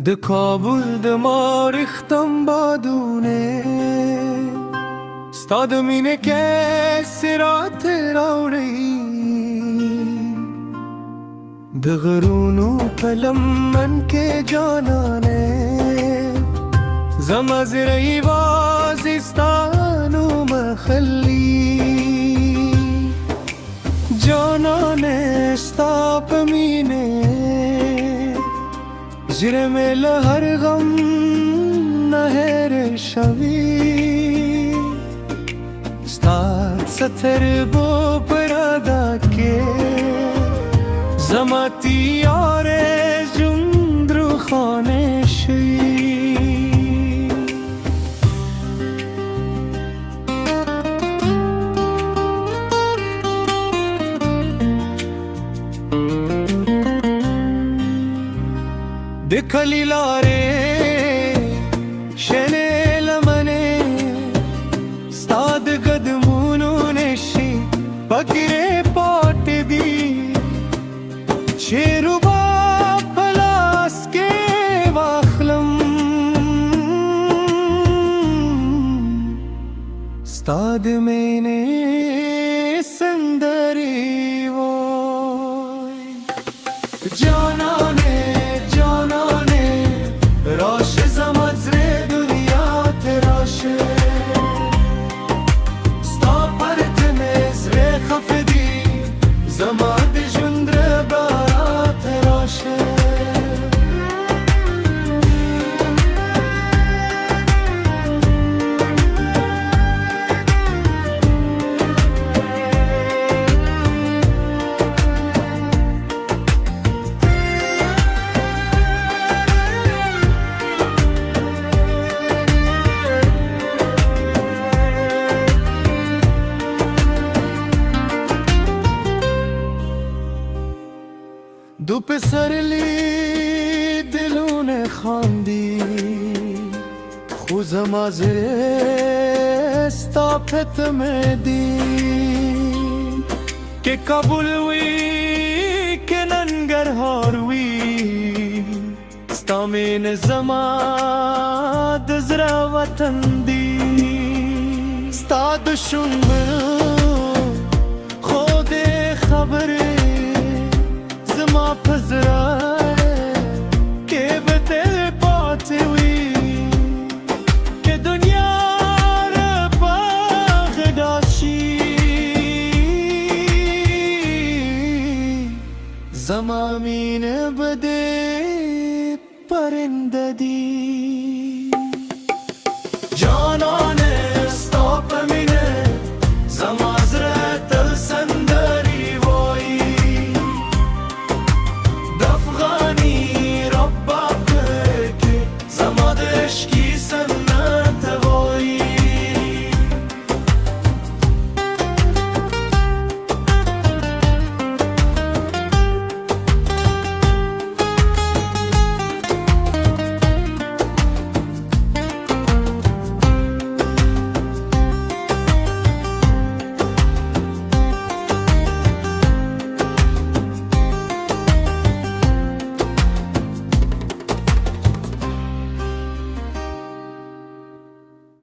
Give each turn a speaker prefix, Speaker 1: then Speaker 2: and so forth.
Speaker 1: دکابل دما ریختم بادونه استادم اینه که سرات راوری دغرونو پلم من که جانانه زمزرعی بازستانو مخلی جانانه استاپ مینه زیر میل هر غم نهر شوی ستاد ستر بو پرادا که زماتی یار جندرو خانه شوی دکلی لاره شنه لمنه ستاد قدمونو نشی بگیره پاٹ دی شیرو با پلاس که واخلم ستاد مینه سندری وای جانانه راشه زمزره دنیا تراشه ستا پرت مزره خفدی زماد جندره بارا تراشه دو پسر لی دلون خاندی خوزم از رستا پتمدی که کابل وی که ننگرهار وی ستامین زما دزرا وطن دی ستا دشون خود خبره زما پزراره که به دل پاتوی که دنیا را بغداشی زمامین بده پرنده دی